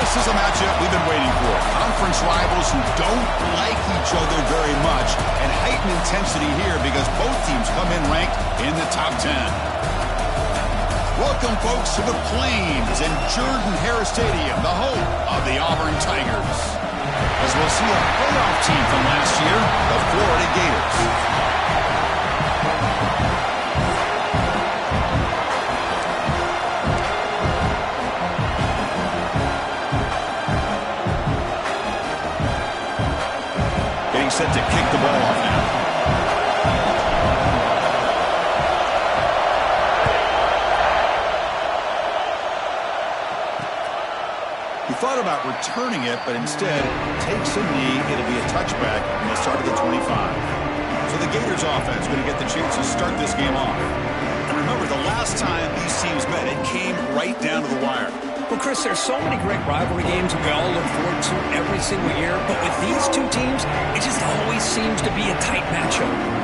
This is a matchup we've been waiting for. Conference rivals who don't like each other very much, and heightened intensity here because both teams come in ranked in the top 10. Welcome, folks, to the Plains and Jordan-Hare Stadium, the home of the Auburn Tigers. As we'll see a playoff team from last year, the Florida Gators. Set to kick the ball off now. He thought about returning it, but instead takes a knee. It'll be a touchback, and they'll start at the 25. So the Gators offense going to get the chance to start this game off. And remember, the last time these teams met, it came right down to the wire. Well, Chris, there's so many great rivalry games we all look forward to every single year. But with these two teams, it just always seems to be a tight matchup.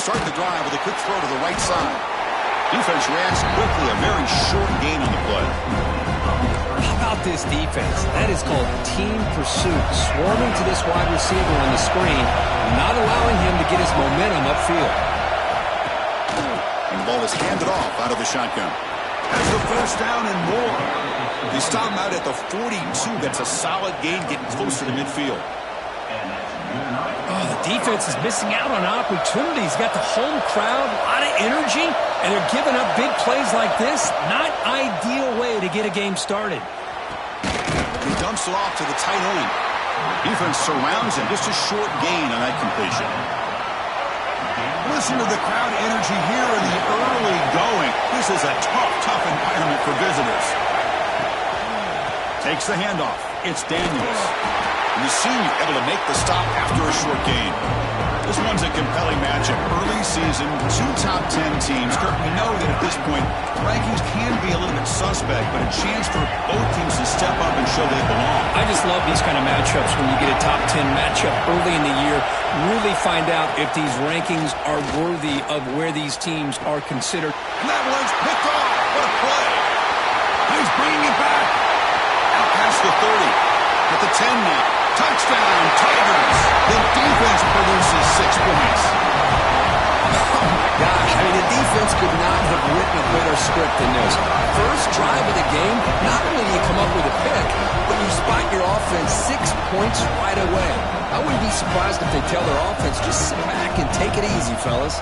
Start the drive with a quick throw to the right side. Defense reacts quickly, a very short gain on the play. How about this defense? That is called team pursuit. Swarming to this wide receiver on the screen, not allowing him to get his momentum upfield. And the ball is handed off out of the shotgun. Has the first down and more. They stop him out at the 42. That's a solid gain, getting closer to midfield. Oh, the defense is missing out on opportunities. Got the home crowd, a lot of energy, and they're giving up big plays like this. Not ideal way to get a game started. He dumps it off to the tight end. Defense surrounds him. Just a short gain on that completion. Listen to the crowd energy here in the early going. This is a tough environment for visitors. Takes the handoff. It's Daniels. And the senior able to make the stop after a short gain. This one's a compelling matchup. Early season, two top 10 teams. Kirk, we know that at this point, rankings can be a little bit suspect, but a chance for both teams to step up and show they belong. I just love these kind of matchups when you get a top 10 matchup early in the year. Really find out if these rankings are worthy of where these teams are considered. And that one's picked off. What a play. He's bringing it back. Out past the 30. At the 10 now. Touchdown, Tigers. The defense produces 6 points. Oh, my gosh. I mean, the defense could not have written a better script than this. First drive of the game, not only do you come up with a pick, but you spot your offense 6 points right away. I wouldn't be surprised if they tell their offense, just sit back and take it easy, fellas.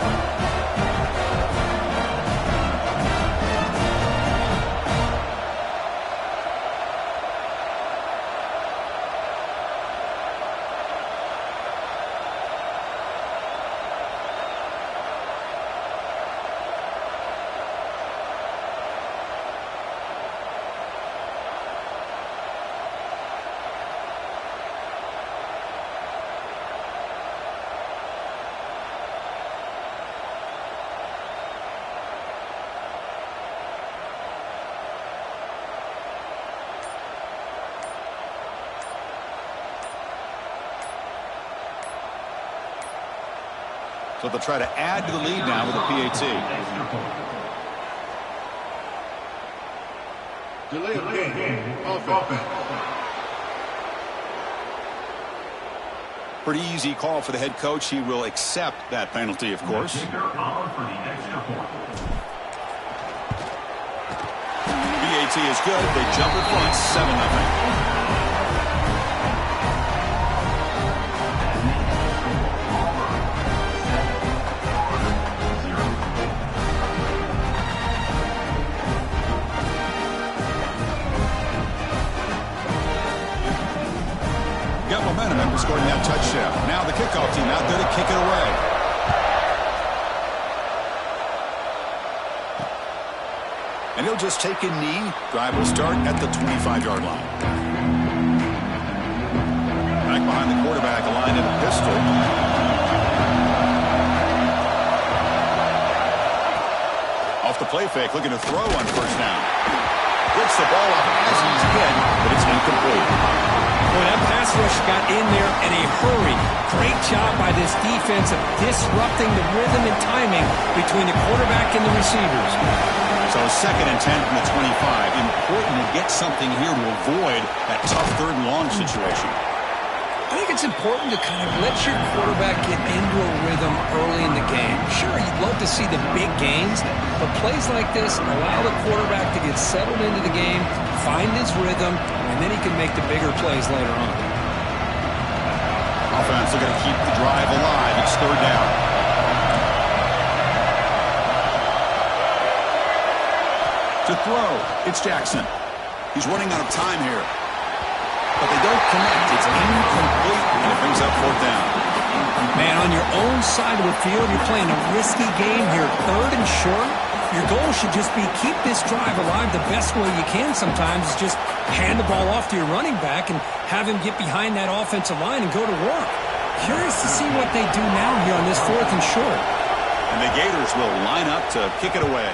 So they'll try to add to the lead now with a PAT. Delay of game. Offense. Pretty easy call for the head coach. He will accept that penalty, of course. PAT is good. They jump in front, 7-0. Got momentum after scoring that touchdown. Now the kickoff team out there to kick it away. And he'll just take a knee. Drive will start at the 25-yard line. Back behind the quarterback, aligned in a pistol. play fake, looking to throw on first down. Gets the ball up as he's hit, but it's incomplete. Boy, that pass rush got in there in a hurry. Great job by this defense of disrupting the rhythm and timing between the quarterback and the receivers. So 2nd and 10 from the 25. Important to get something here to avoid that tough 3rd and long situation. I think it's important to kind of let your quarterback get into a rhythm early in the game. Sure, you'd love to see the big gains, but plays like this allow the quarterback to get settled into the game, find his rhythm, and then he can make the bigger plays later on. Offense looking to keep the drive alive. It's 3rd down. To throw, it's Jackson. He's running out of time here. But they don't connect. It's incomplete, and it brings up 4th down. Man, on your own side of the field, you're playing a risky game here. 3rd and short. Your goal should just be keep this drive alive the best way you can sometimes is just hand the ball off to your running back and have him get behind that offensive line and go to work. Curious to see what they do now here on this 4th and short. And the Gators will line up to kick it away.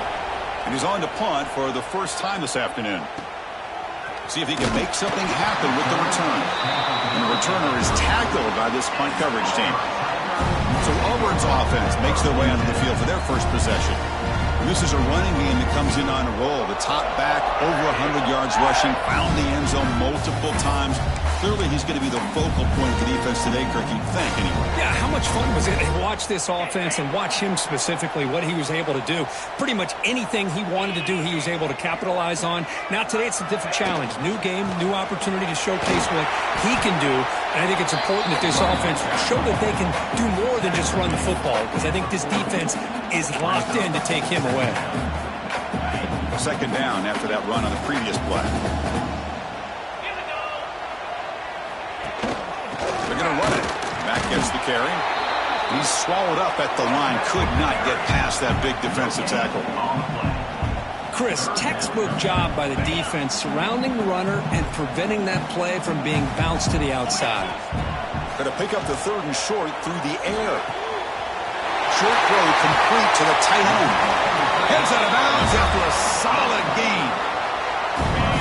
And he's on to punt for the first time this afternoon. See if he can make something happen with the return. And the returner is tackled by this punt coverage team. So Auburn's offense makes their way onto the field for their first possession. And this is a running game that comes in on a roll. The top back, over 100 yards rushing, found the end zone multiple times. Clearly, he's going to be the focal point of the defense today, Kirk, you'd think, anyway. Yeah, how much fun was it to watch this offense and watch him specifically, what he was able to do. Pretty much anything he wanted to do, he was able to capitalize on. Now, today, it's a different challenge. New game, new opportunity to showcase what he can do. And I think it's important that this offense show that they can do more than just run the football, because I think this defense is locked in to take him away. 2nd down after that run on the previous play. They're going to run it. Back gets the carry. He's swallowed up at the line. Could not get past that big defensive tackle. Chris, textbook job by the defense surrounding the runner and preventing that play from being bounced to the outside. Going to pick up the 3rd and short through the air. Short throw complete to the tight end. Heads out of bounds after a solid gain.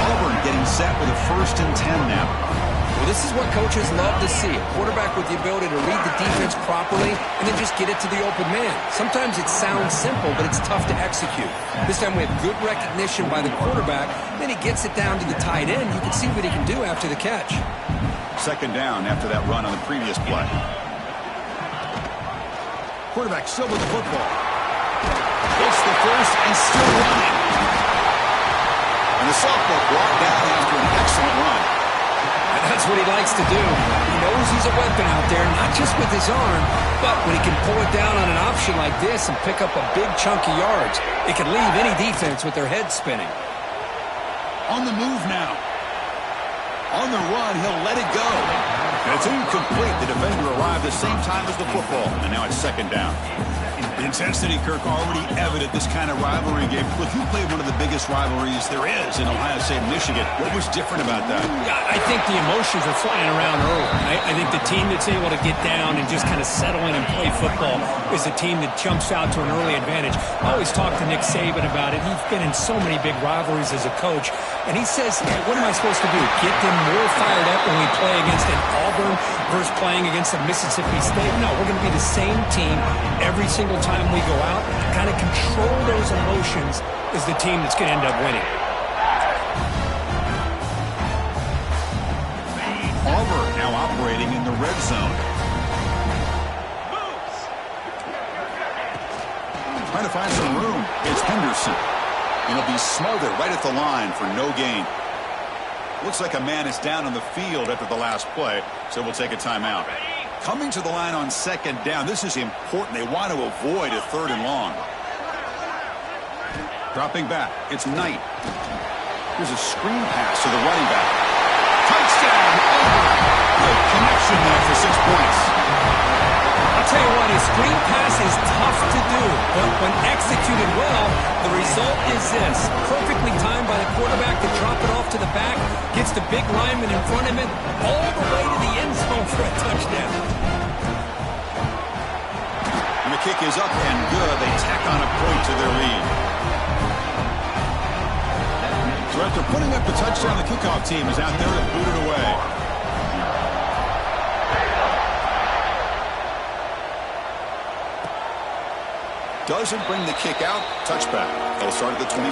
Auburn getting set with a 1st and 10 now. Well, this is what coaches love to see. A quarterback with the ability to read the defense properly and then just get it to the open man. Sometimes it sounds simple, but it's tough to execute. This time we have good recognition by the quarterback. Then he gets it down to the tight end. You can see what he can do after the catch. 2nd down after that run on the previous play. Quarterback still with the football. It's the 1st and still running. And the sophomore brought down after an excellent run. And that's what he likes to do. He knows he's a weapon out there, not just with his arm, but when he can pull it down on an option like this and pick up a big chunk of yards, it can leave any defense with their head spinning. On the move now. On the run, he'll let it go. And it's incomplete. The defender arrived the same time as the football, and now it's 2nd down. The intensity, Kirk, already evident this kind of rivalry game. Look, you played one of the biggest rivalries there is in Ohio State and Michigan. What was different about that? Yeah, I think the emotions are flying around early. I think the team that's able to get down and just kind of settle in and play football is the team that jumps out to an early advantage. I always talk to Nick Saban about it. He's been in so many big rivalries as a coach, and he says, hey, what am I supposed to do? Get them more fired up when we play against an Auburn versus playing against a Mississippi State? No, we're going to be the same team every single time we go out. Kind of control those emotions is the team that's going to end up winning. Auburn now operating in the red zone. Trying to find some room. It's Henderson. And he'll be smothered right at the line for no gain. Looks like a man is down on the field after the last play, so we'll take a timeout. Coming to the line on 2nd down. This is important. They want to avoid a 3rd and long. Dropping back. It's Knight. Here's a screen pass to the running back. Touchdown! Good connection there for 6 points. I'll tell you what, a screen pass is tough to do, but when executed well, the result is this. Perfectly timed by the quarterback to drop it off to the back, gets the big lineman in front of him, all the way to the end zone for a touchdown. And the kick is up and good. They tack on a point to their lead. threat. They're putting up the touchdown. The kickoff team is out there to boot it away. Doesn't bring the kick out. Touchback. They'll start at the 25.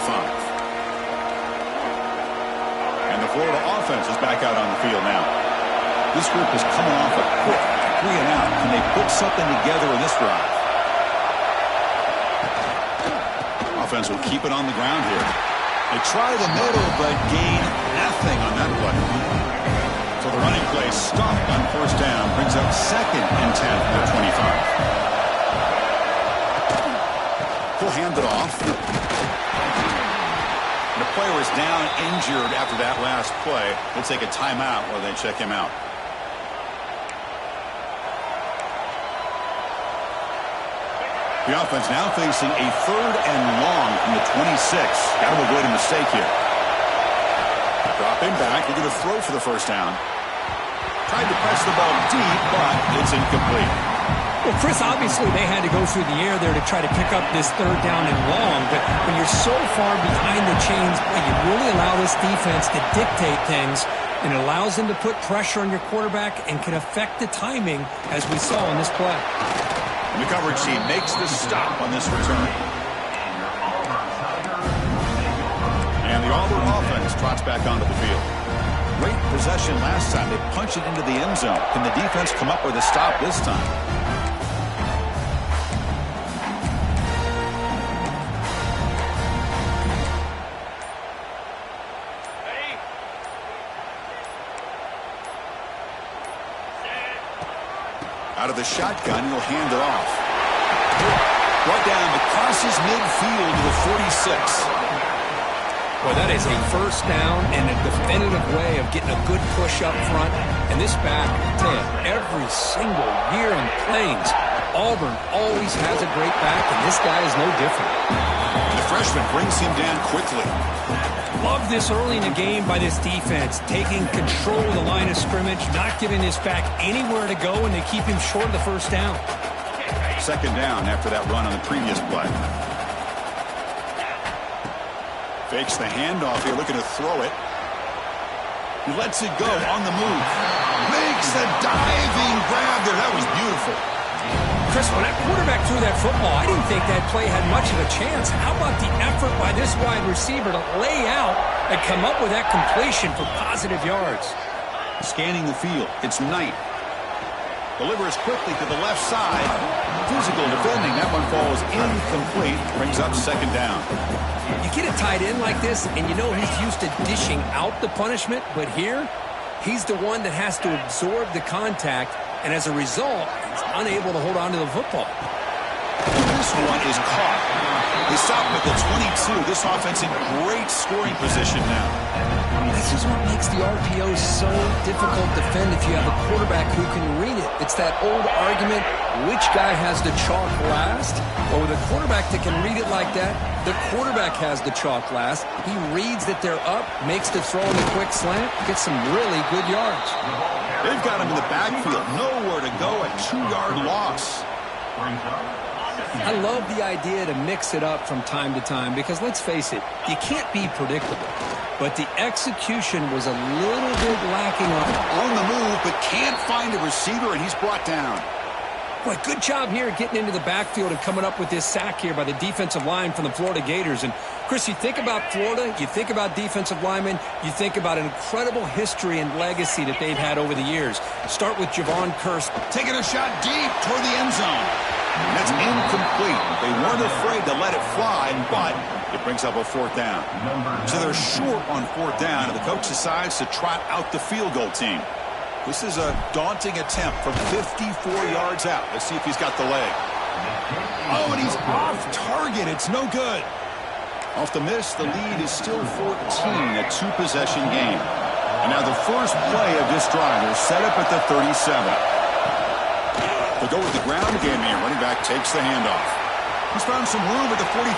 And the Florida offense is back out on the field now. This group is coming off a quick 3-and-out. Can they put something together in this drive? Offense will keep it on the ground here. They try the middle, but gain nothing on that play. So the running play stopped on first down. Brings up 2nd and 10 from the 25. He'll hand it off. And the player is down injured after that last play. They'll take a timeout while they check him out. The offense now facing a 3rd and long from the 26. Got to avoid a mistake here. Dropping back. They're going to throw for the first down. Tried to press the ball deep, but it's incomplete. Well, Chris, obviously they had to go through the air there to try to pick up this 3rd down and long, but when you're so far behind the chains, you really allow this defense to dictate things, and it allows them to put pressure on your quarterback and can affect the timing, as we saw in this play. And the coverage team makes the stop on this return. And the Auburn offense trots back onto the field. Great possession last time. They punched it into the end zone. Can the defense come up with a stop this time? Out of the shotgun, he'll hand it off. Brought down, but crosses midfield to the 46. Well, that is a first down and a definitive way of getting a good push up front. And this back, I tell you, every single year in Plains, Auburn always has a great back, and this guy is no different. The freshman brings him down quickly. Love this early in the game by this defense, taking control of the line of scrimmage, not giving this back anywhere to go, and they keep him short of the first down. 2nd down after that run on the previous play. Fakes the handoff here, looking to throw it. He lets it go on the move. Makes a diving grab there. That was beautiful. Chris, when that quarterback threw that football, I didn't think that play had much of a chance. How about the effort by this wide receiver to lay out and come up with that completion for positive yards? Scanning the field. It's Knight. Delivers quickly to the left side. Physical defending. That one falls incomplete. Brings up 2nd down. You get a tight end like this, and you know he's used to dishing out the punishment, but here, he's the one that has to absorb the contact, and as a result, he's unable to hold on to the football. This one is caught. They stop him at the 22. This offense in great scoring position now. This is what makes the RPO so difficult to defend if you have a quarterback who can read it. It's that old argument, which guy has the chalk last? Well, with a quarterback that can read it like that, the quarterback has the chalk last. He reads that they're up, makes the throw in the quick slant, gets some really good yards. They've got him in the backfield. Nowhere to go. A 2-yard loss. I love the idea to mix it up from time to time because, let's face it, you can't be predictable. But the execution was a little bit lacking on the move, but can't find a receiver, and he's brought down. Boy, good job here getting into the backfield and coming up with this sack here by the defensive line from the Florida Gators. And, Chris, you think about Florida, you think about defensive linemen, you think about an incredible history and legacy that they've had over the years. Start with Javon Curse. Taking a shot deep toward the end zone. That's incomplete. They weren't afraid to let it fly, but it brings up a 4th down. So they're short on 4th down, and the coach decides to trot out the field goal team. This is a daunting attempt from 54 yards out. Let's see if he's got the leg. Oh, and he's off target. It's no good. Off the miss, the lead is still 14, a 2-possession game. And now the first play of this drive is set up at the 37. They'll go with the ground game here. Running back takes the handoff. He's found some room at the 45.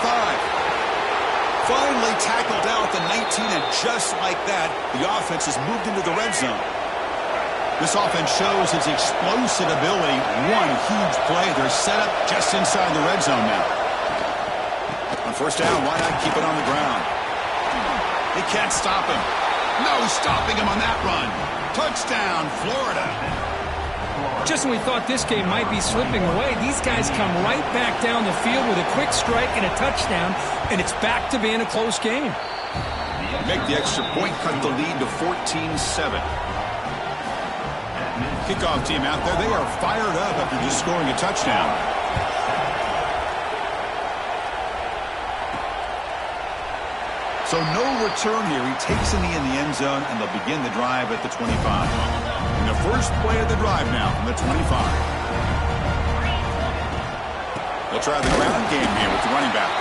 Finally tackled down at the 19, and just like that, the offense has moved into the red zone. This offense shows its explosive ability. One huge play. They're set up just inside the red zone now. On first down, why not keep it on the ground? He can't stop him. No stopping him on that run. Touchdown, Florida. Just when we thought this game might be slipping away, these guys come right back down the field with a quick strike and a touchdown, and it's back to being a close game. Make the extra point, cut the lead to 14-7. Kickoff team out there, they are fired up after just scoring a touchdown. So no return here. He takes in the end zone, and they'll begin the drive at the 25. And the first play of the drive now from the 25. They'll try the ground game here with the running back.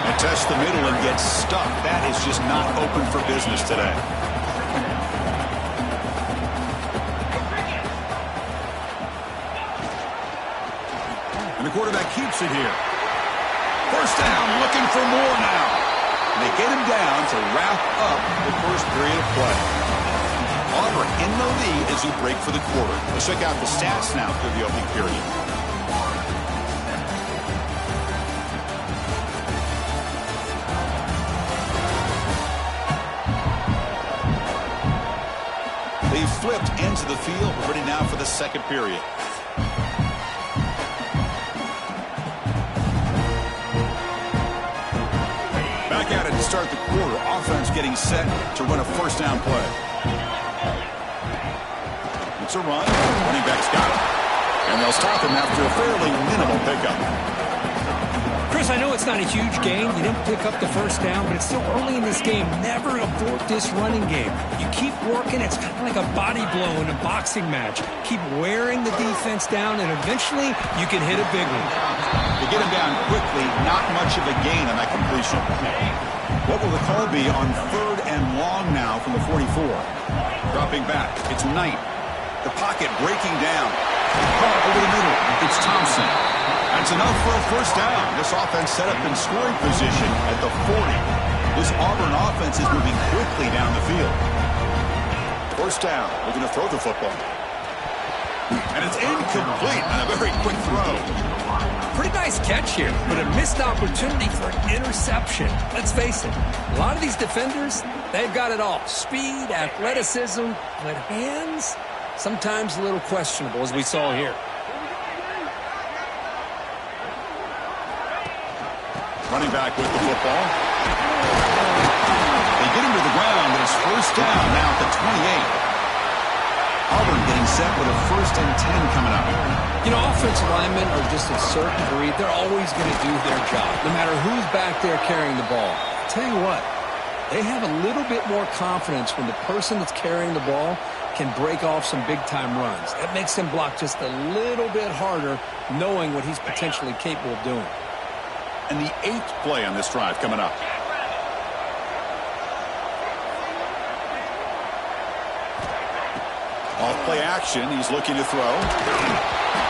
And test the middle and get stuck. That is just not open for business today. And the quarterback keeps it here. First down, looking for more now. And they get him down to wrap up the first period of play. Auburn in the lead as we break for the quarter. Let's check out the stats now through the opening period. They've flipped into the field. We're ready now for the second period. Back at it to start the quarter. Offense getting set to run a first down play. It's a run. Running back's got it. And they'll stop him after a fairly minimal pickup. Chris, I know it's not a huge gain. You didn't pick up the first down, but it's still early in this game. Never abort this running game. You keep working. It's kind of like a body blow in a boxing match. Keep wearing the defense down, and eventually you can hit a big one. They get him down quickly. Not much of a gain on that completion. What will the call be on 3rd and long now from the 44? Dropping back. It's Knight. The pocket breaking down. Caught over the middle. It's Thompson. That's enough for a first down. This offense set up in scoring position at the 40. This Auburn offense is moving quickly down the field. First down. Looking to throw the football. And it's incomplete on a very quick throw. Pretty nice catch here, but a missed opportunity for an interception. Let's face it, a lot of these defenders, they've got it all. Speed, athleticism, but hands, sometimes a little questionable, as we saw here. Running back with the football. They get him to the ground, and it's first down now at the 28. Auburn getting set with a 1st and 10 coming up. You know, offensive linemen are just a certain breed. They're always going to do their job, no matter who's back there carrying the ball. I'll tell you what, they have a little bit more confidence when the person that's carrying the ball can break off some big-time runs. That makes him block just a little bit harder, knowing what he's potentially capable of doing. And the 8th play on this drive coming up. Off play action, he's looking to throw.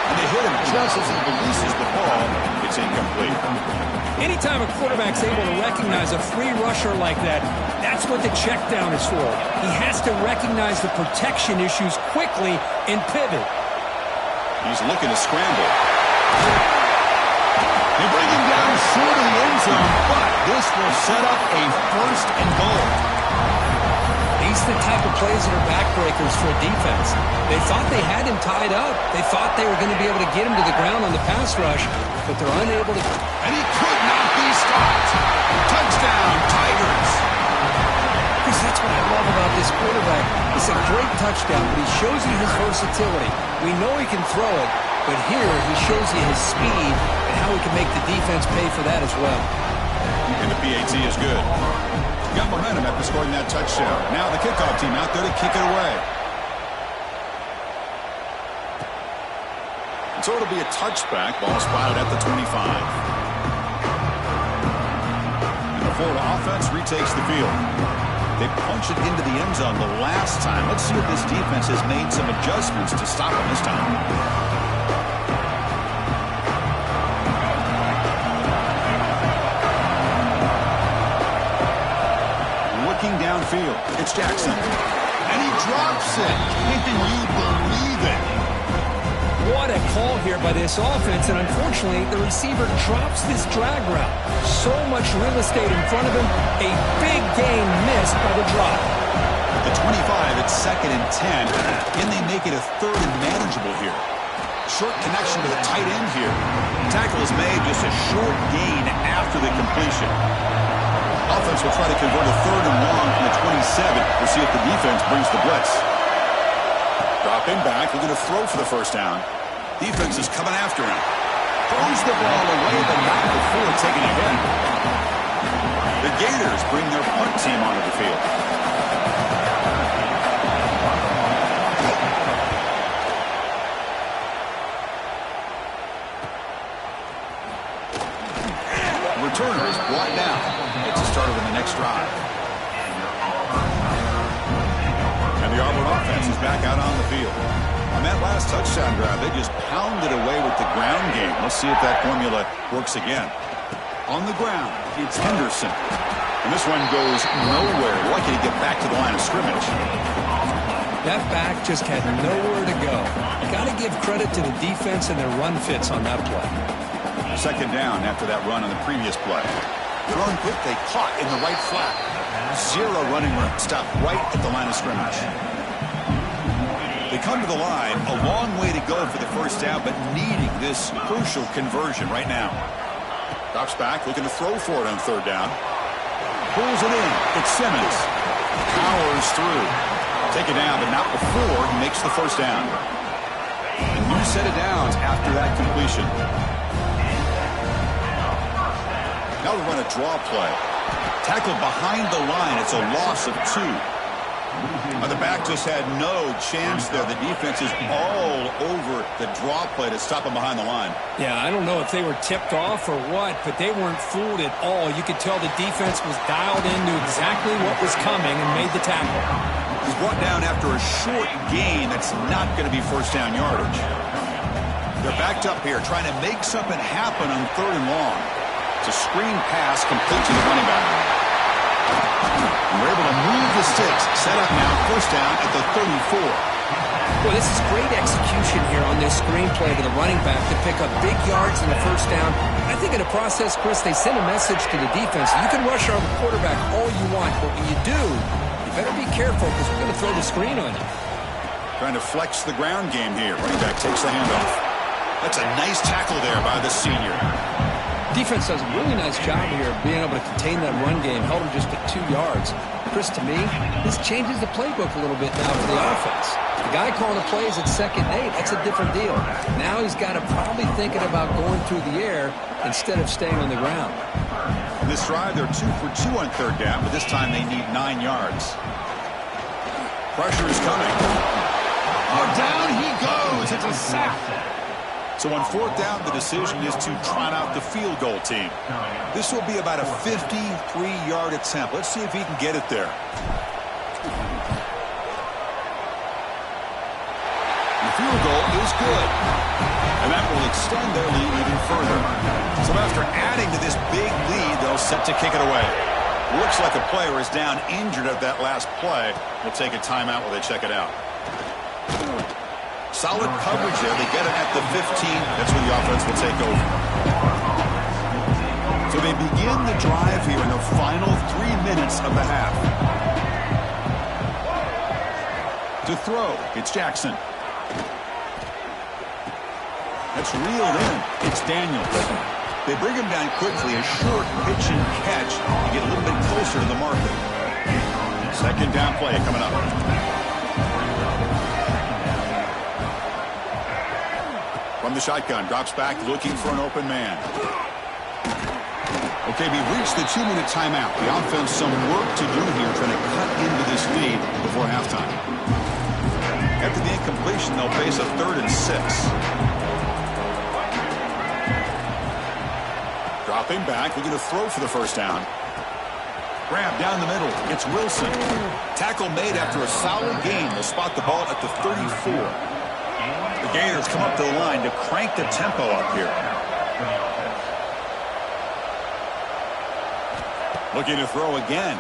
And they hit him just as he releases the ball. It's incomplete. Anytime a quarterback's able to recognize a free rusher like that, that's what the check down is for. He has to recognize the protection issues quickly and pivot. He's looking to scramble. They bring him down short of the end zone, but this will set up a 1st and goal. These are the type of plays that are backbreakers for a defense. They thought they had him tied up. They thought they were going to be able to get him to the ground on the pass rush, but they're unable to. And he could not be stopped. Touchdown, Tigers. Chris, that's what I love about this quarterback. It's a great touchdown, but he shows you his versatility. We know he can throw it, but here he shows you his speed and how he can make the defense pay for that as well. And the PAT is good. Got momentum after scoring that touchdown. Now the kickoff team out there to kick it away. And so it'll be a touchback. Ball spotted at the 25. And the Florida offense retakes the field. They punch it into the end zone the last time. Let's see if this defense has made some adjustments to stop them this time. Downfield. It's Jackson. And he drops it. Can you believe it? What a call here by this offense, and unfortunately, the receiver drops this drag route. So much real estate in front of him, a big gain missed by the drop. At the 25, it's 2nd and 10. Can they make it a 3rd and manageable here? Short connection to the tight end here. Tackle is made, just a short gain after the completion. Offense will try to convert a 3rd and long from the 27. We'll see if the defense brings the blitz. Dropping back, looking to throw for the first down. Defense is coming after him. Throws the ball away, but not before taking a hit. The Gators bring their punt team onto the field. The returner is brought down. Gets it started in the next drive. And the Auburn offense is back out on the field. On that last touchdown drive, they just pounded away with the ground game. Let's see if that formula works again. On the ground, it's Henderson. And this one goes nowhere. Lucky to get back to the line of scrimmage. That back just had nowhere to go. Got to give credit to the defense and their run fits on that play. 2nd down after that run on the previous play. Thrown quick, they caught in the right flat. 0 running room. Stopped right at the line of scrimmage. They come to the line, a long way to go for the first down, but needing this crucial conversion right now. Drops back, looking to throw for it on 3rd down. Pulls it in. It's Simmons. Powers through. Take it down, but not before he makes the first down. A new set of downs after that completion. Now we run a draw play. Tackle behind the line. It's a loss of 2. The back just had no chance there. The defense is all over the draw play to stop him behind the line. Yeah, I don't know if they were tipped off or what, but they weren't fooled at all. You could tell the defense was dialed into exactly what was coming and made the tackle. He's brought down after a short gain that's not going to be first down yardage. They're backed up here trying to make something happen on 3rd and long. It's a screen pass complete to the running back. And we're able to move the sticks. Set up now, first down at the 34. Well, this is great execution here on this screen play to the running back to pick up big yards in the first down. I think in the process, Chris, they send a message to the defense. You can rush our quarterback all you want, but when you do, you better be careful because we're going to throw the screen on you. Trying to flex the ground game here. Running back takes the handoff. That's a nice tackle there by the senior. Defense does a really nice job here of being able to contain that run game. Held him just at 2 yards. Chris, to me, this changes the playbook a little bit now for the offense. The guy calling the plays at 2nd and 8, that's a different deal. Now he's got to probably thinking about going through the air instead of staying on the ground. In this drive, they're 2 for 2 on 3rd down, but this time they need 9 yards. Pressure is coming. Oh, down he goes. It's a sack. So on 4th down, the decision is to trot out the field goal team. This will be about a 53-yard attempt. Let's see if he can get it there. The field goal is good. And that will extend their lead even further. So after adding to this big lead, they'll set to kick it away. Looks like a player is down injured at that last play. We'll take a timeout while they check it out. Solid coverage there. They get it at the 15. That's where the offense will take over. So they begin the drive here in the final 3 minutes of the half. To throw, it's Jackson. That's reeled in. It's Daniels. They bring him down quickly. A short pitch and catch to get a little bit closer to the marker. 2nd down play coming up. From the shotgun, drops back, looking for an open man. Okay, we've reached the 2-minute timeout. The offense some work to do here, trying to cut into this lead before halftime. After the incompletion, they'll face a 3rd and 6. Dropping back, looking to throw for the first down. Grab down the middle. It's Wilson. Tackle made after a solid gain. They'll spot the ball at the 34. The Gators come up to the line to crank the tempo up here. Looking to throw again.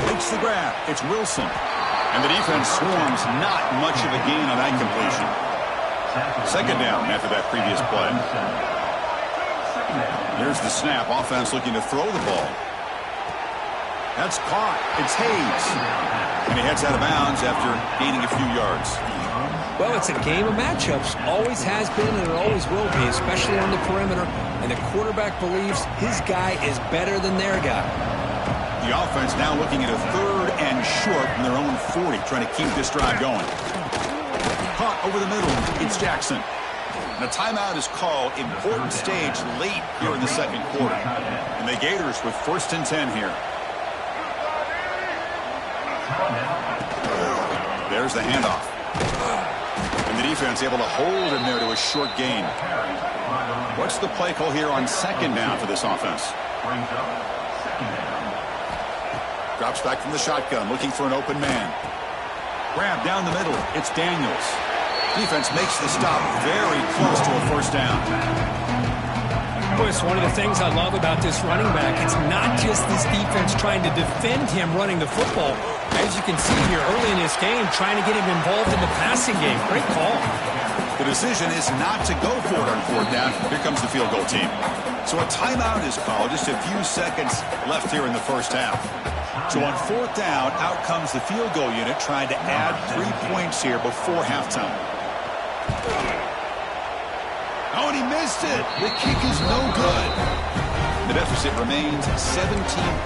Makes the grab. It's Wilson. And the defense swarms. Not much of a gain on that completion. Second down after that previous play. Here's the snap. Offense looking to throw the ball. That's caught. It's Hayes. And he heads out of bounds after gaining a few yards. Well, it's a game of matchups. Always has been and it always will be, especially on the perimeter. And the quarterback believes his guy is better than their guy. The offense now looking at a 3rd and short from their own 40, trying to keep this drive going. Caught over the middle. It's Jackson. And a timeout is called. Important stage late here in the second quarter. And the Gators with 1st and 10 here. There's the handoff. And the defense able to hold him there to a short gain. What's the play call here on 2nd down for this offense? Drops back from the shotgun, looking for an open man. Grab down the middle. It's Daniels. Defense makes the stop very close to a 1st down. Of course, one of the things I love about this running back, it's not just this defense trying to defend him running the football. As you can see here early in this game, trying to get him involved in the passing game. Great call. The decision is not to go for it on 4th down. Here comes the field goal team. So a timeout is called. Just a few seconds left here in the 1st half. So on 4th down, out comes the field goal unit trying to add 3 points here before halftime. Oh, and he missed it. The kick is no good. The deficit remains 17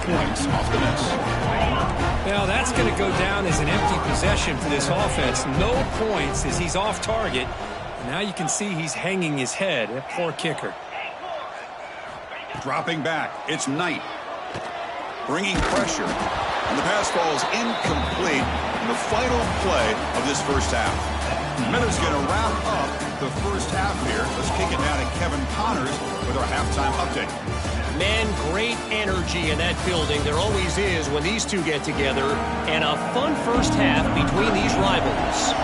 points off the miss. Well, that's going to go down as an empty possession for this offense. No points as he's off target. Now you can see he's hanging his head. That poor kicker. Dropping back. It's Knight. Bringing pressure. And the pass ball is incomplete in the final play of this 1st half. Miller's going to wrap up the 1st half here. Let's kick it down to Kevin Connors with our halftime update. Man, great energy in that building. There always is when these two get together. And a fun 1st half between these rivals.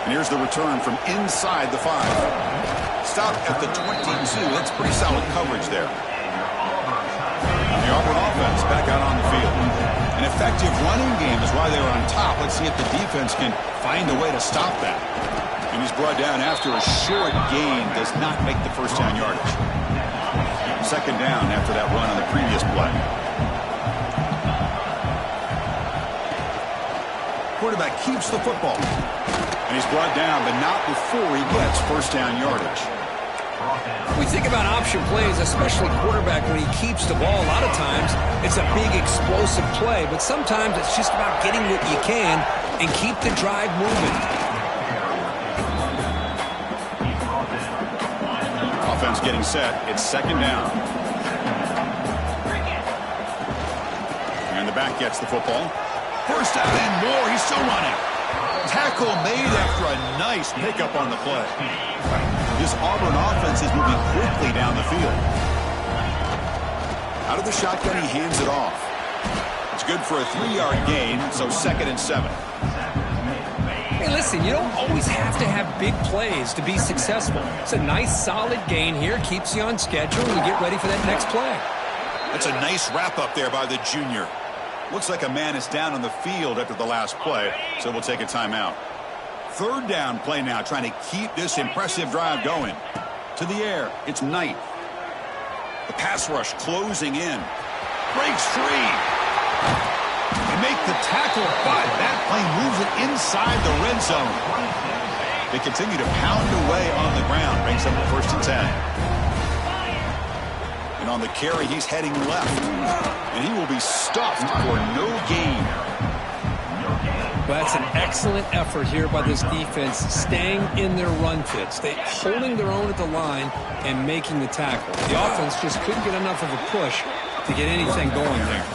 And here's the return from inside the 5. Stop at the 22. That's pretty solid coverage there. And the Auburn offense back out on the field. An effective running game is why they were on top. Let's see if the defense can find a way to stop that. And he's brought down after a short gain. Does not make the 1st down yardage. 2nd down after that run on the previous play. Quarterback keeps the football. And he's brought down, but not before he gets 1st down yardage. We think about option plays, especially quarterback, when he keeps the ball. A lot of times, it's a big explosive play, but sometimes it's just about getting what you can and keep the drive moving. Offense getting set. It's 2nd down. And the back gets the football. 1st down and more. He's still running. Tackle made after a nice pickup on the play. This Auburn offense is moving quickly down the field. Out of the shotgun, he hands it off. It's good for a 3-yard gain, so 2nd and 7. Hey, listen, you don't always have to have big plays to be successful. It's a nice, solid gain here. Keeps you on schedule, and you get ready for that next play. That's a nice wrap-up there by the junior. Looks like a man is down on the field after the last play, so we'll take a timeout. 3rd down play now, trying to keep this impressive drive going. To the air, it's Knight. The pass rush closing in. Breaks free. They make the tackle, but that play moves it inside the red zone. They continue to pound away on the ground. Brings up the 1st and 10. And on the carry, he's heading left. And he will be stuffed for no gain. Well, that's an excellent effort here by this defense, staying in their run fits. They holding their own at the line and making the tackle. The offense just couldn't get enough of a push to get anything going there.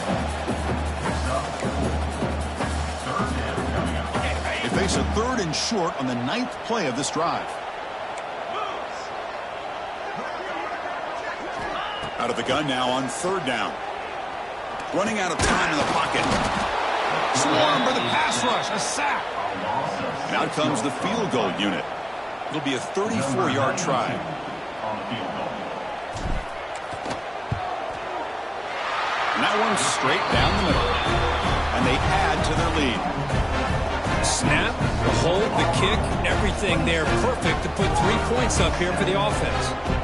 They face a 3rd and short on the 9th play of this drive. Out of the gun now on 3rd down. Running out of time in the pocket. Swarm for the pass rush. A sack. And out comes the field goal unit. It'll be a 34-yard try. And that one's straight down the middle. And they add to their lead. snap, the hold, the kick, everything there perfect to put 3 points up here for the offense.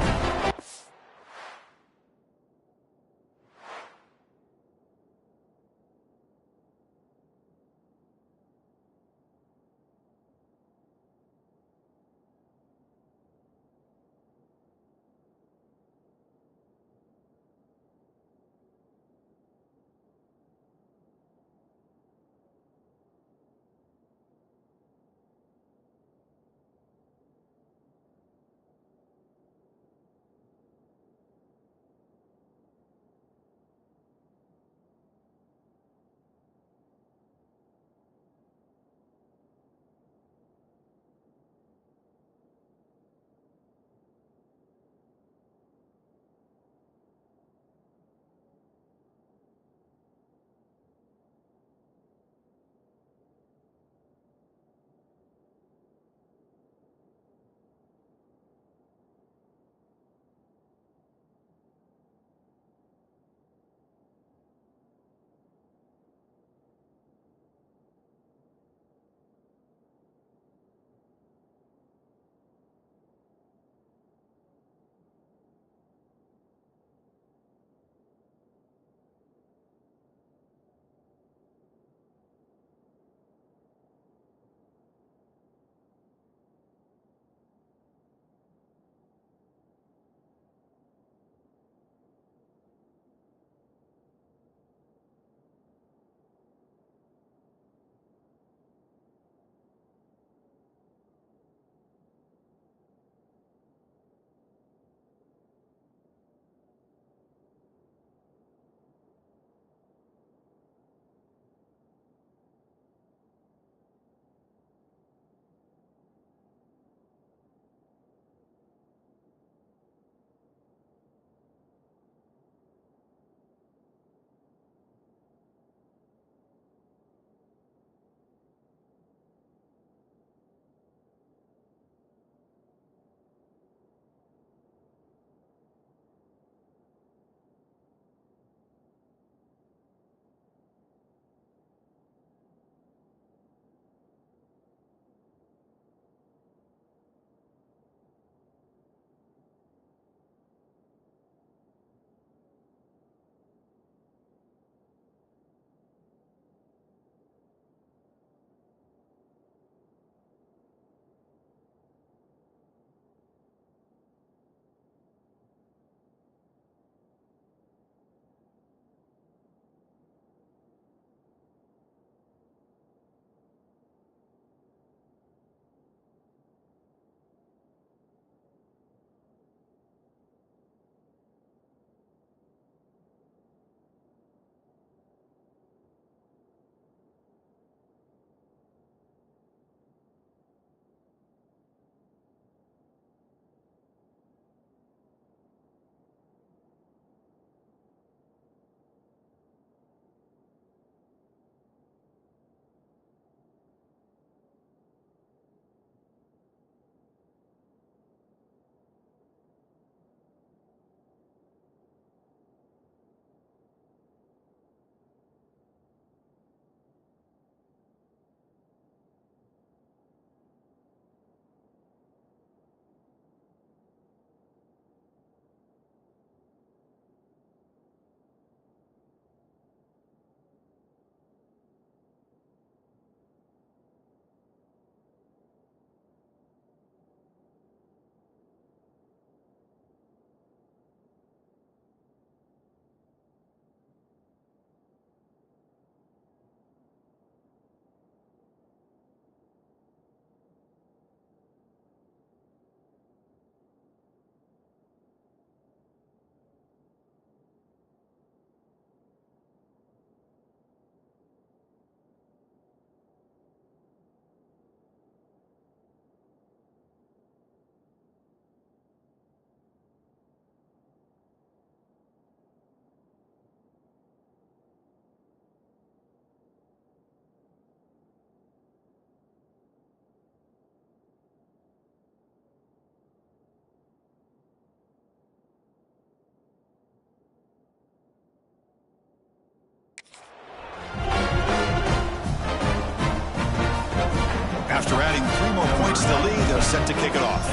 After adding 3 more points to the lead, they're set to kick it off.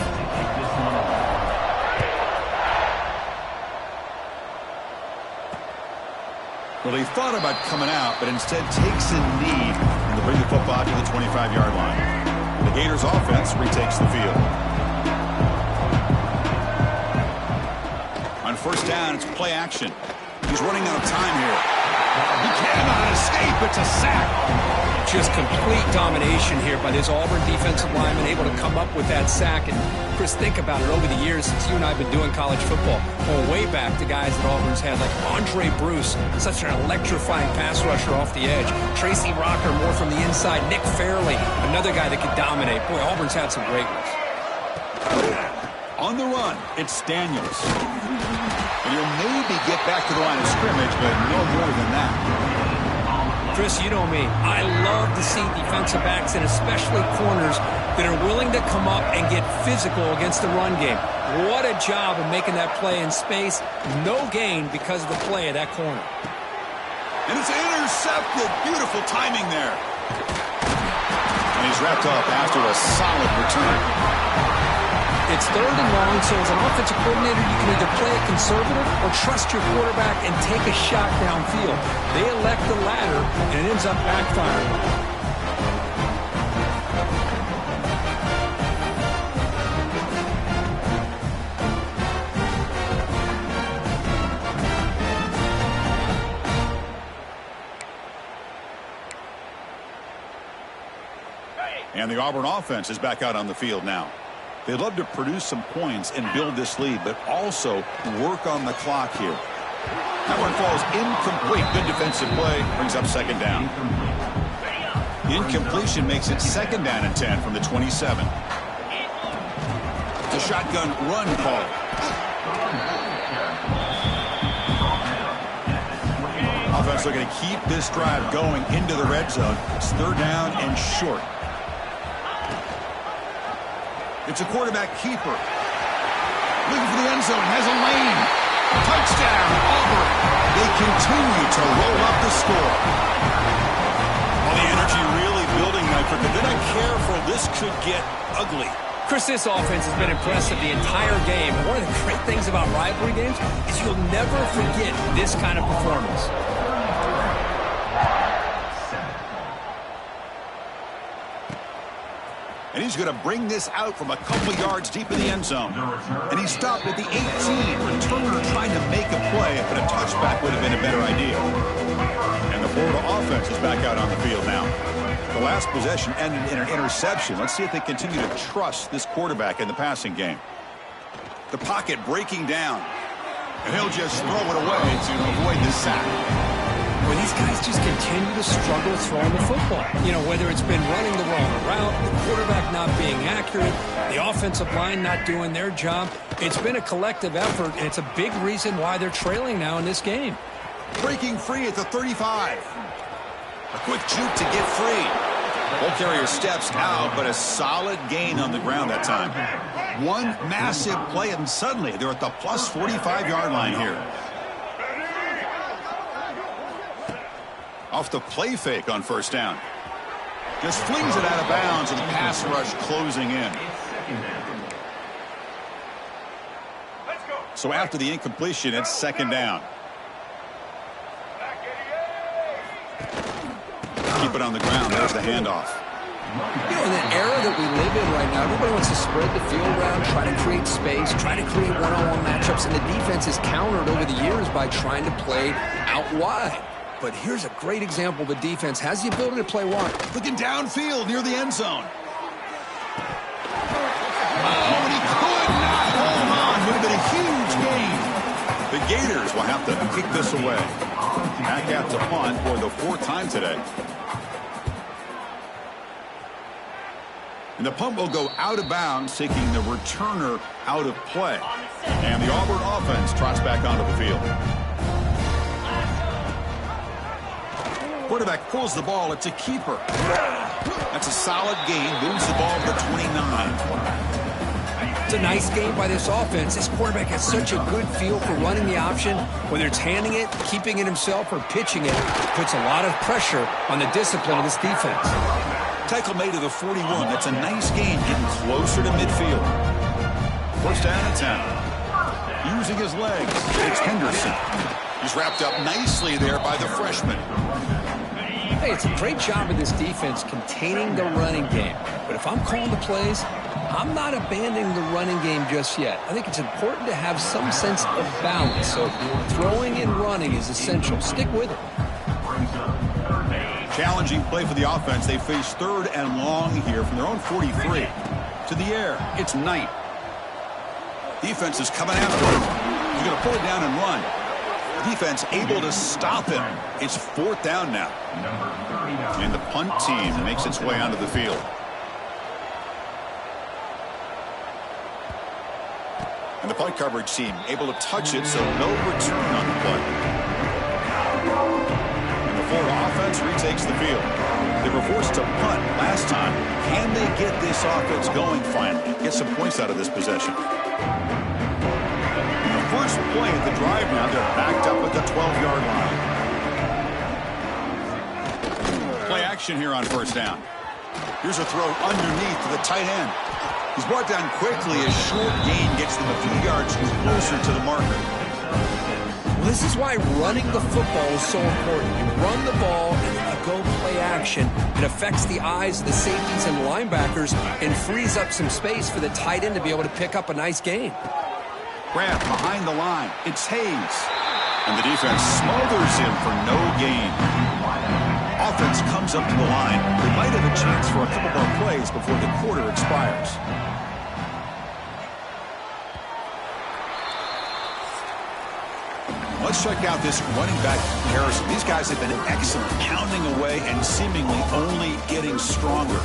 Well, he thought about coming out, but instead takes a knee and they bring the football to the 25-yard line. The Gators offense retakes the field. On first down, it's play action. He's running out of time here. He cannot escape. It's a sack. Just complete domination here by this Auburn defensive lineman, able to come up with that sack. And Chris, think about it. Over the years, since you and I have been doing college football, going way back to guys that Auburn's had, like Andre Bruce, such an electrifying pass rusher off the edge. Tracy Rocker, more from the inside. Nick Fairley, another guy that could dominate. Boy, Auburn's had some great ones. On the run, it's Daniels. And he'll maybe get back to the line of scrimmage, but no more than that. Chris, you know me. I love to see defensive backs, and especially corners, that are willing to come up and get physical against the run game. What a job of making that play in space. No gain because of the play of that corner. And it's intercepted. Beautiful timing there. And he's wrapped up after a solid return. It's 3rd and long, so as an offensive coordinator, you can either play it conservative or trust your quarterback and take a shot downfield. They elect the latter, and it ends up backfiring. And the Auburn offense is back out on the field now. They'd love to produce some points and build this lead, but also work on the clock here. That one falls incomplete. Good defensive play. Brings up second down. Incompletion makes it 2nd down and 10 from the 27. It's a shotgun run call. Offense looking to keep this drive going into the red zone. It's 3rd down and short. It's a quarterback keeper. Looking for the end zone. Has a lane. Touchdown, Auburn. They continue to roll up the score. Well, the energy really building, Nyford, but they're not careful. This could get ugly. Chris, this offense has been impressive the entire game. And one of the great things about rivalry games is you'll never forget this kind of performance. And he's going to bring this out from a couple yards deep in the end zone. And he stopped at the 18. Returner trying to make a play, but a touchback would have been a better idea. And the Florida offense is back out on the field now. The last possession ended in an interception. Let's see if they continue to trust this quarterback in the passing game. The pocket breaking down. And he'll just throw it away to avoid the sack. Well, these guys just continue to struggle throwing the football. You know, whether it's been running the wrong route, the quarterback not being accurate, the offensive line not doing their job. It's been a collective effort, and it's a big reason why they're trailing now in this game. Breaking free at the 35. A quick juke to get free. Ball carrier steps out, but a solid gain on the ground that time. One massive play, and suddenly they're at the plus 45-yard line here. Off the play fake on first down. Just flings it out of bounds, and the pass rush closing in. So after the incompletion, it's 2nd down. Keep it on the ground. There's the handoff. You know, in the era that we live in right now, everybody wants to spread the field around, try to create space, try to create one-on-one matchups, and the defense is countered over the years by trying to play out wide. But here's a great example. The defense has the ability to play wide. Looking downfield near the end zone. Oh, and he could not hold on. Would have been a huge gain. The Gators will have to kick this away. Back at the punt for the 4th time today. And the punt will go out of bounds, taking the returner out of play. And the Auburn offense trots back onto the field. Quarterback pulls the ball. It's a keeper. That's a solid gain. Moves the ball to 29. It's a nice game by this offense. This quarterback has such a good feel for running the option. Whether it's handing it, keeping it himself, or pitching it, puts a lot of pressure on the discipline of this defense. Tackle made to the 41. That's a nice gain, getting closer to midfield. First down and 10. Using his legs, it's Henderson. He's wrapped up nicely there by the freshman. Hey, it's a great job of this defense containing the running game. But if I'm calling the plays, I'm not abandoning the running game just yet. I think it's important to have some sense of balance. So throwing and running is essential. Stick with it. Challenging play for the offense. They face 3rd and long here from their own 43. To the air, it's Knight. Defense is coming after him. He's going to pull it down and run. Defense able to stop him. It's 4th down now. And the punt team makes its way onto the field. And the punt coverage team able to touch it, so no return on the play. And the Florida offense retakes the field. They were forced to punt last time. Can they get this offense going finally? Get some points out of this possession. First play of the drive now, they're backed up at the 12-yard line. Play action here on first down. Here's a throw underneath to the tight end. He's brought down quickly. A short gain gets them a few yards closer to the marker. Well, this is why running the football is so important. You run the ball and then you go play action. It affects the eyes of the safeties and linebackers and frees up some space for the tight end to be able to pick up a nice gain. Grab behind the line. It's Hayes. And the defense smothers him for no gain. Offense comes up to the line. They might have a chance for a couple more plays before the quarter expires. Let's check out this running back comparison. These guys have been excellent, pounding away and seemingly only getting stronger.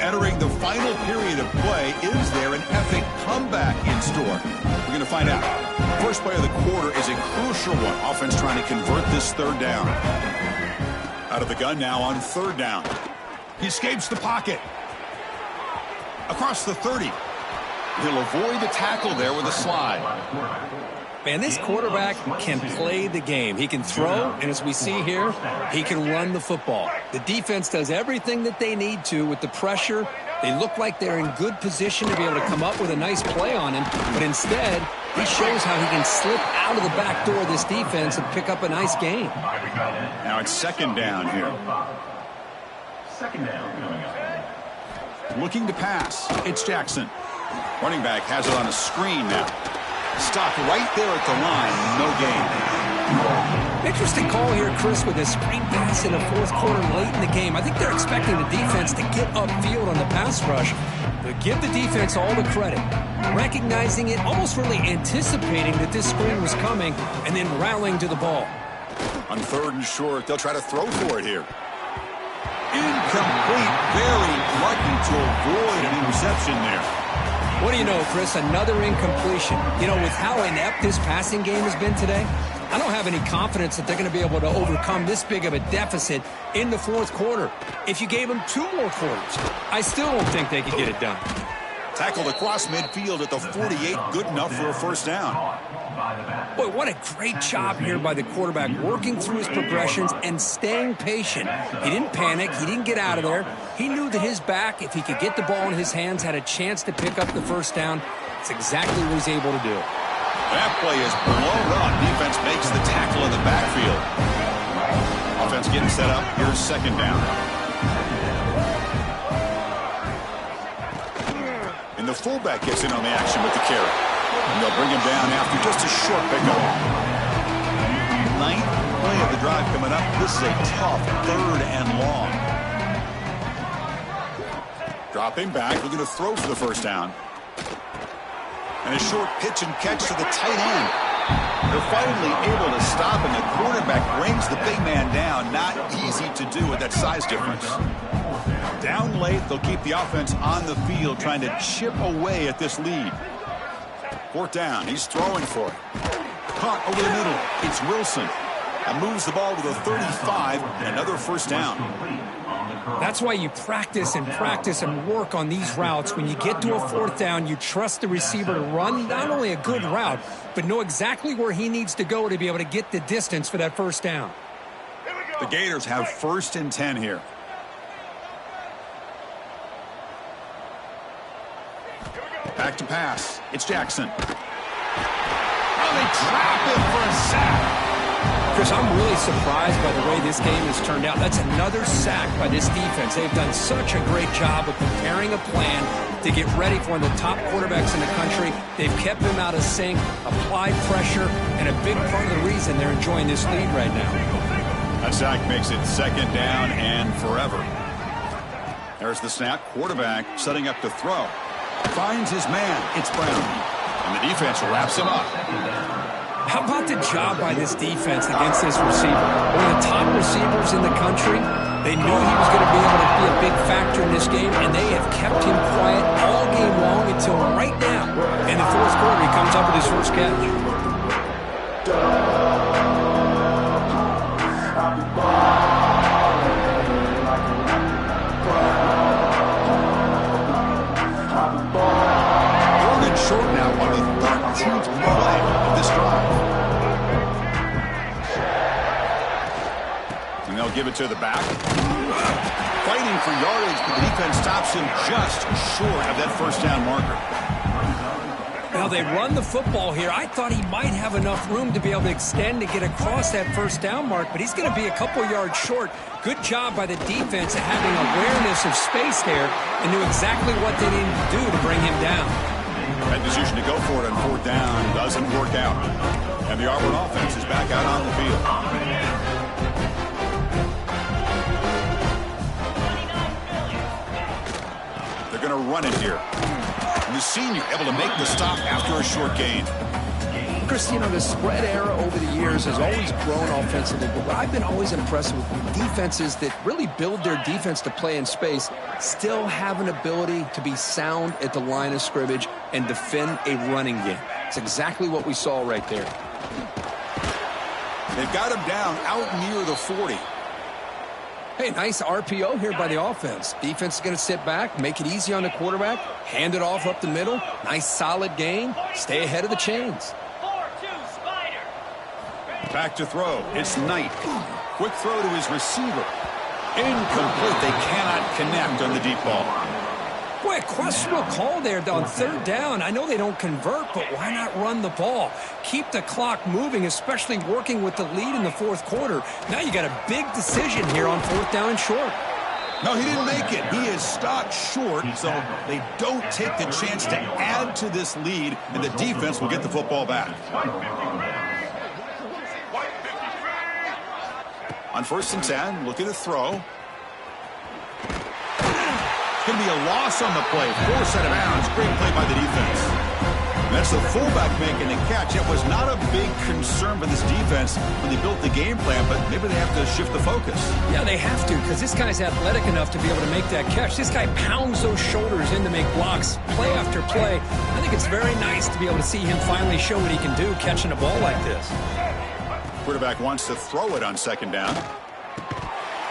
Entering the final period of play, is there an epic comeback in store? We're going to find out. First play of the quarter is a crucial one. Offense trying to convert this 3rd down. Out of the gun now on 3rd down. He escapes the pocket. Across the 30. He'll avoid the tackle there with a slide. Man, this quarterback can play the game. He can throw, and as we see here, he can run the football. The defense does everything that they need to with the pressure. They look like they're in good position to be able to come up with a nice play on him, but instead, he shows how he can slip out of the back door of this defense and pick up a nice gain. Now it's 2nd down here. Looking to pass. It's Jackson. Running back has it on a screen now. Stopped right there at the line. No gain. Interesting call here, Chris, with a screen pass in the 4th quarter late in the game. I think they're expecting the defense to get upfield on the pass rush. But give the defense all the credit. Recognizing it, almost really anticipating that this screen was coming, and then rallying to the ball. On 3rd and short, they'll try to throw for it here. Incomplete. Very lucky to avoid an interception there. What do you know, Chris? Another incompletion. You know, with how inept this passing game has been today, I don't have any confidence that they're going to be able to overcome this big of a deficit in the 4th quarter. If you gave them 2 more quarters, I still don't think they could get it done. Tackled across midfield at the 48. Good enough for a first down. Boy, what a great job here by the quarterback, working through his progressions and staying patient. He didn't panic. He didn't get out of there. He knew that his back, if he could get the ball in his hands, had a chance to pick up the first down. It's exactly what he's able to do. That play is blown up. Defense makes the tackle in the backfield. Offense getting set up. Here's 2nd down. And the fullback gets in on the action with the carry. And they'll bring him down after just a short pickup. 9th play of the drive coming up. This is a tough 3rd and long. Dropping back, looking to throw for the first down. And a short pitch and catch to the tight end. They're finally able to stop, and the quarterback brings the big man down. Not easy to do with that size difference. Down late, they'll keep the offense on the field, trying to chip away at this lead. 4th down, he's throwing for it. Caught over the middle, it's Wilson. And moves the ball to the 35, another first down. That's why you practice and work on these routes. When you get to a fourth down, you trust the receiver to run not only a good route, but know exactly where he needs to go to be able to get the distance for that first down. The Gators have 1st and 10 here. Back to pass. It's Jackson. Oh, they trap him for a sack. Chris, I'm really surprised by the way this game has turned out. That's another sack by this defense. They've done such a great job of preparing a plan to get ready for one of the top quarterbacks in the country. They've kept him out of sync, applied pressure, and a big part of the reason they're enjoying this lead right now. That sack makes it 2nd down and forever. There's the snap. Quarterback setting up to throw. Finds his man. It's Brown. And the defense wraps him up. How about the job by this defense against this receiver? One of the top receivers in the country. They knew he was going to be able to be a big factor in this game, and they have kept him quiet all game long until right now. In the fourth quarter, he comes up with his first catch. Short now on the 13th play of this drive. And they'll give it to the back. Fighting for yardage, but the defense stops him just short of that first down marker. Now they run the football here. I thought he might have enough room to be able to extend to get across that first down mark, but he's going to be a couple yards short. Good job by the defense at having awareness of space there and knew exactly what they needed to do to bring him down. That decision to go for it on 4th down doesn't work out. And the Auburn offense is back out on the field. They're going to run it here. And the senior able to make the stop after a short gain. Chris, you know, the spread era over the years has always grown offensively, but what I've been always impressed with defenses that really build their defense to play in space still have an ability to be sound at the line of scrimmage and defend a running game. It's exactly what we saw right there. They've got him down out near the 40. Hey, nice RPO here by the offense. Defense is going to sit back, make it easy on the quarterback, hand it off up the middle. Nice solid game. Stay ahead of the chains. Back to throw. It's Knight. Quick throw to his receiver. Incomplete. They cannot connect on the deep ball. Boy, a questionable call there on 3rd down. I know they don't convert, but why not run the ball? Keep the clock moving, especially working with the lead in the 4th quarter. Now you got a big decision here on 4th down and short. No, he didn't make it. He is stopped short, so they don't take the chance to add to this lead, and the defense will get the football back. On 1st and 10, look at the throw. It's going to be a loss on the play. Forced out of bounds. Great play by the defense. And that's the fullback making the catch. It was not a big concern for this defense when they built the game plan, but maybe they have to shift the focus. Yeah, they have to, because this guy's athletic enough to be able to make that catch. This guy pounds those shoulders in to make blocks play after play. I think it's very nice to be able to see him finally show what he can do catching a ball like this. Quarterback wants to throw it on 2nd down.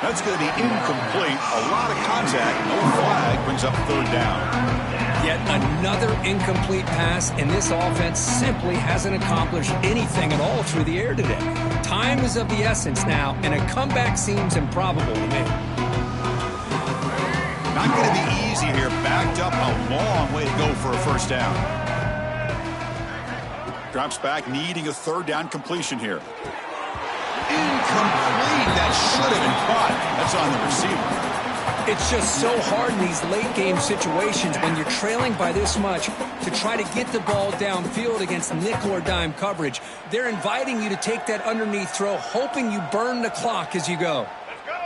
That's going to be incomplete. A lot of contact. No flag. Brings up 3rd down. Yet another incomplete pass, and this offense simply hasn't accomplished anything at all through the air today. Time is of the essence now, and a comeback seems improbable to me. Not going to be easy here. Backed up a long way to go for a 1st down. Drops back, needing a 3rd down completion here. Incomplete. That should have been caught. That's on the receiver. It's just so hard in these late-game situations when you're trailing by this much to try to get the ball downfield against nickel or dime coverage. They're inviting you to take that underneath throw, hoping you burn the clock as you go.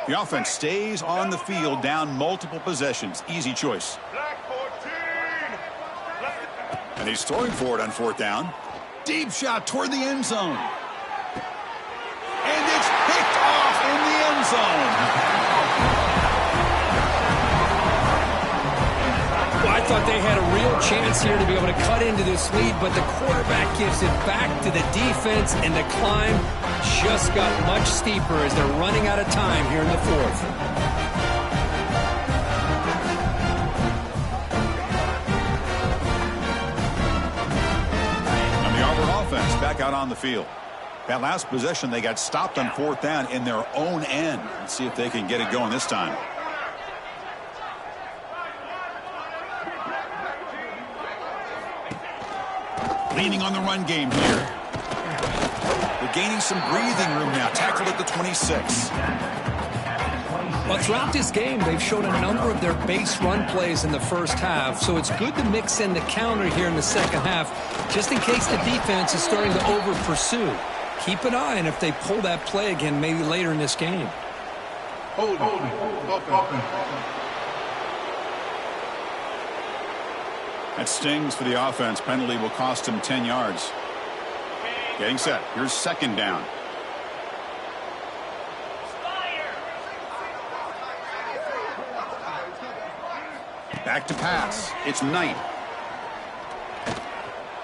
The offense stays on the field, down multiple possessions. Easy choice. And he's throwing for it on 4th down. Deep shot toward the end zone. And it's picked off in the end zone. Well, I thought they had a real chance here to be able to cut into this lead, but the quarterback gives it back to the defense, and the climb just got much steeper as they're running out of time here in the 4th. offense back out on the field. That last possession, they got stopped on fourth down in their own end. Let's see if they can get it going this time. Leaning on the run game here. They're gaining some breathing room now. Tackled at the 26. But throughout this game, they've shown a number of their base run plays in the first half, so it's good to mix in the counter here in the second half, just in case the defense is starting to over-pursue. Keep an eye on if they pull that play again maybe later in this game. Hold it. That stings for the offense. Penalty will cost him 10 yards. Getting set. Here's second down. Back to pass. It's Knight.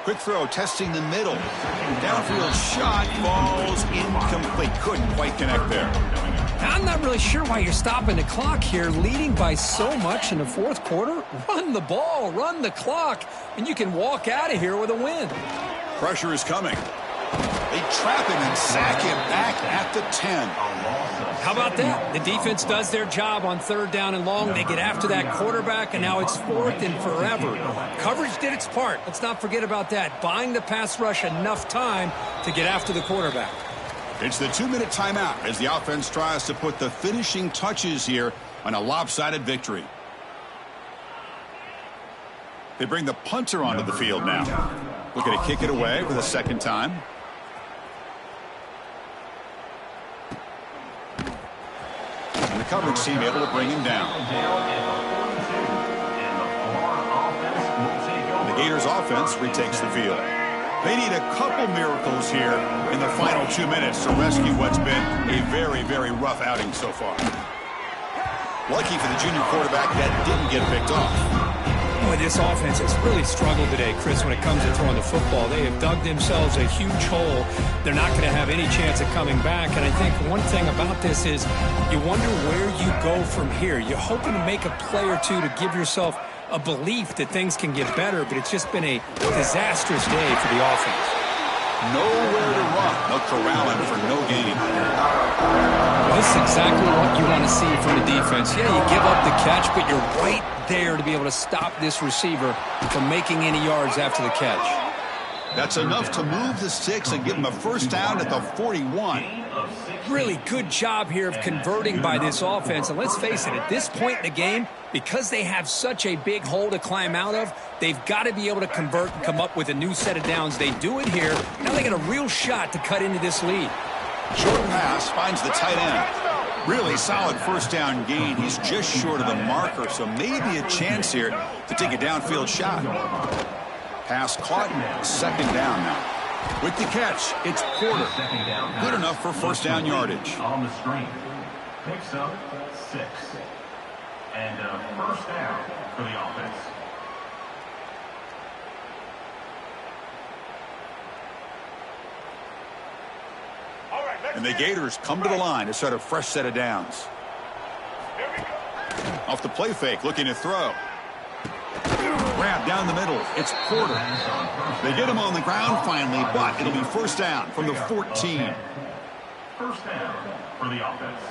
Quick throw, testing the middle. Downfield shot, falls incomplete. Couldn't quite connect there. I'm not really sure why you're stopping the clock here, leading by so much in the fourth quarter. Run the ball, run the clock, and you can walk out of here with a win. Pressure is coming. They trap him and sack him back at the 10. How about that? The defense does their job on third down and long. They get after that quarterback, and now it's fourth and forever. Coverage did its part. Let's not forget about that. Buying the pass rush enough time to get after the quarterback. It's the 2-minute timeout as the offense tries to put the finishing touches here on a lopsided victory. They bring the punter onto the field now. Looking to kick it away for the second time. And the coverage team able to bring him down. The Gators offense retakes the field. They need a couple miracles here in the final 2 minutes to rescue what's been a very, very rough outing so far. Lucky for the junior quarterback that didn't get picked off. Boy, this offense has really struggled today, Chris, when it comes to throwing the football. They have dug themselves a huge hole. They're not going to have any chance of coming back. And I think one thing about this is you wonder where you go from here. You're hoping to make a play or two to give yourself a belief that things can get better, but it's just been a disastrous day for the offense. Nowhere to run. They'll corral him for no gain. Well, this is exactly what you want to see from the defense. Yeah, you give up the catch, but you're right there to be able to stop this receiver from making any yards after the catch. That's enough to move the sticks and give him a first down at the 41. Really good job here of converting by this offense. And let's face it, at this point in the game, because they have such a big hole to climb out of, they've got to be able to convert and come up with a new set of downs. They do it here. Now they got a real shot to cut into this lead. Short pass finds the tight end. Really solid first down gain. He's just short of the marker, so maybe a chance here to take a downfield shot. Pass caught, second down now. With the catch, it's Porter. Good enough for first down yardage. On the screen. Picks up 6. And a first down for the offense. And the Gators come to the line to start a fresh set of downs. Off the play fake, looking to throw. Grab down the middle. It's Porter. They get him on the ground finally, but it'll be first down from the 14. First down for the offense.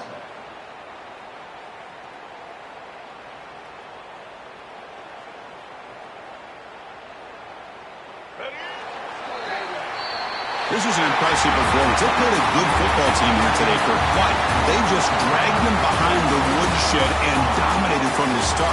This was an impressive performance. They played a good football team here today, Kirk, but they just dragged them behind the woodshed and dominated from the start.